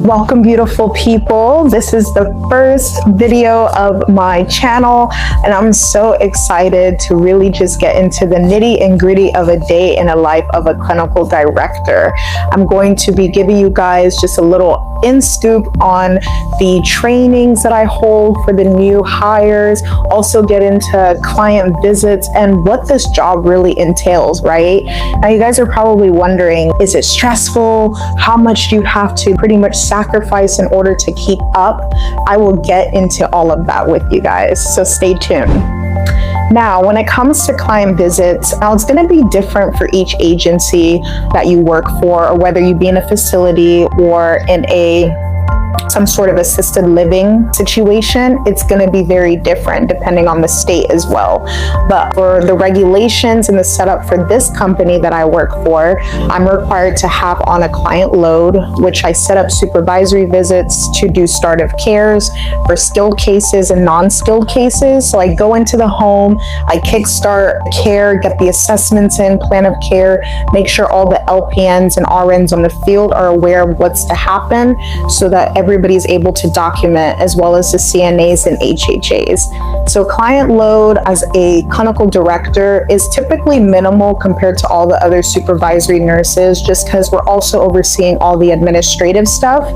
Welcome, beautiful people. This is the first video of my channel, and I'm so excited to really just get into the nitty and gritty of a day in a life of a clinical director. I'm going to be giving you guys just a little scoop on the trainings that I hold for the new hires, also get into client visits and what this job really entails, right? Now, you guys are probably wondering, is it stressful? How much do you have to pretty much sacrifice in order to keep up? I will get into all of that with you guys, so stay tuned. Now, when it comes to client visits, now it's going to be different for each agency that you work for, or whether you be in a facility or in some sort of assisted living situation. It's going to be very different depending on the state as well. But for the regulations and the setup for this company that I work for, I'm required to have on a client load, which I set up supervisory visits to do start of cares for skilled cases and non-skilled cases. So I go into the home, I kickstart care, get the assessments in, plan of care, make sure all the LPNs and RNs on the field are aware of what's to happen so that everybody is able to document, as well as the CNAs and HHAs. So client load as a clinical director is typically minimal compared to all the other supervisory nurses, just because we're also overseeing all the administrative stuff.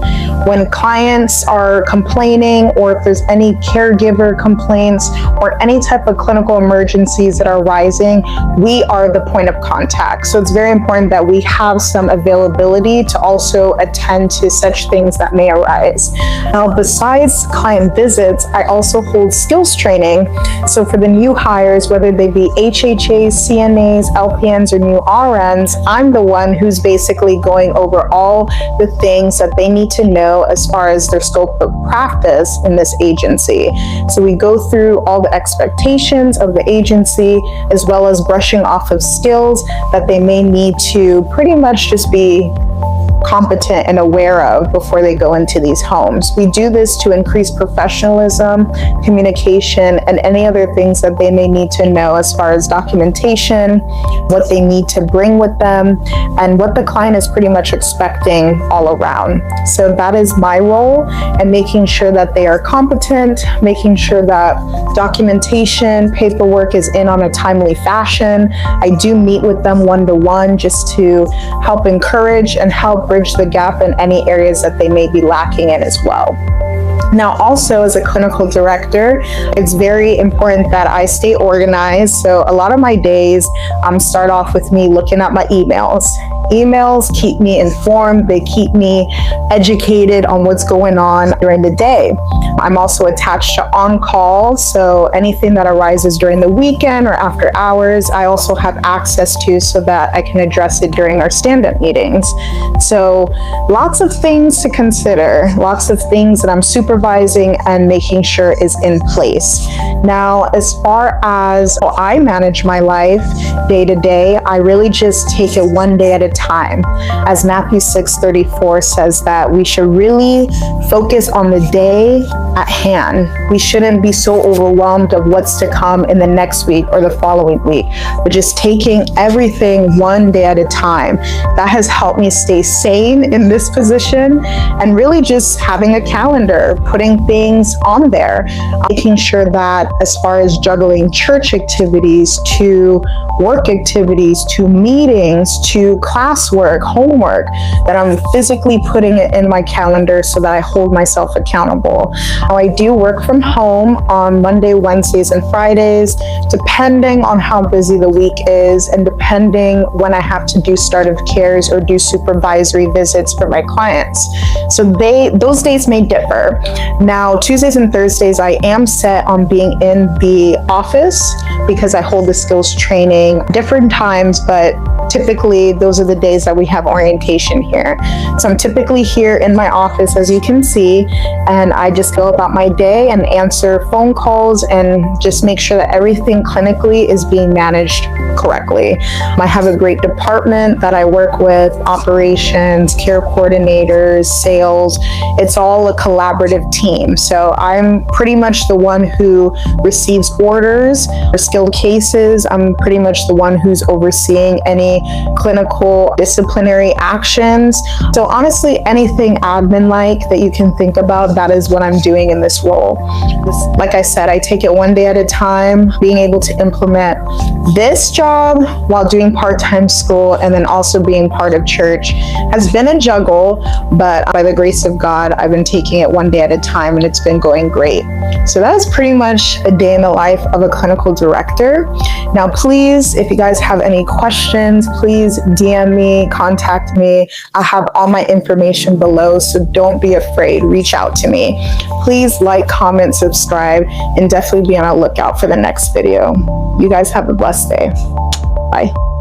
When clients are complaining, or if there's any caregiver complaints or any type of clinical emergencies that are rising, we are the point of contact. So it's very important that we have some availability to also attend to such things that may arise. Now, besides client visits, I also hold skills training. So for the new hires, whether they be HHAs, CNAs, LPNs, or new RNs, I'm the one who's basically going over all the things that they need to know as far as their scope of practice in this agency. So we go through all the expectations of the agency, as well as brushing off of skills that they may need to pretty much just be competent and aware of before they go into these homes. We do this to increase professionalism, communication, and any other things that they may need to know as far as documentation, what they need to bring with them, and what the client is pretty much expecting all around. So that is my role, and making sure that they are competent, making sure that documentation, paperwork is in on a timely fashion. I do meet with them one-to-one just to help encourage and help bridge the gap in any areas that they may be lacking in as well. Now, also as a clinical director, it's very important that I stay organized. So a lot of my days start off with me looking at my emails. Emails keep me informed, they keep me educated on what's going on during the day. I'm also attached to on-call, so anything that arises during the weekend or after hours, I also have access to so that I can address it during our stand-up meetings. So lots of things to consider, lots of things that I'm supervising and making sure is in place. Now, as far as how I manage my life day to day, I really just take it one day at a time. As Matthew 6:34 says, that we should really focus on the day at hand. We shouldn't be so overwhelmed of what's to come in the next week or the following week, but just taking everything one day at a time. That has helped me stay sane in this position, and really just having a calendar, putting things on there, making sure that as far as juggling church activities to work activities to meetings to classwork, homework, that I'm physically putting it in my calendar so that I hold myself accountable. Now, I do work from home on Monday, Wednesdays, and Fridays, depending on how busy the week is and depending when I have to do start of cares or do supervisory visits for my clients. So those days may differ. Now, Tuesdays and Thursdays, I am set on being in the office because I hold the skills training different times, but typically those are the days that we have orientation here. So I'm typically here in my office, as you can see, and I just go about my day and answer phone calls and just make sure that everything clinically is being managed correctly. I have a great department that I work with, operations, care coordinators, sales. It's all a collaborative team. So I'm pretty much the one who receives orders for skilled cases. I'm pretty much the one who's overseeing any clinical no disciplinary actions. So honestly, anything admin like that you can think about, that is what I'm doing in this role. Like I said, I take it one day at a time, being able to implement this job while doing part-time school and then also being part of church has been a juggle, but by the grace of God, I've been taking it one day at a time and it's been going great. So that is pretty much a day in the life of a clinical director. Now, please, if you guys have any questions, please DM me, contact me. I have all my information below, so don't be afraid. Reach out to me. Please like, comment, subscribe, and definitely be on the lookout for the next video. You guys have a blessed day. Bye.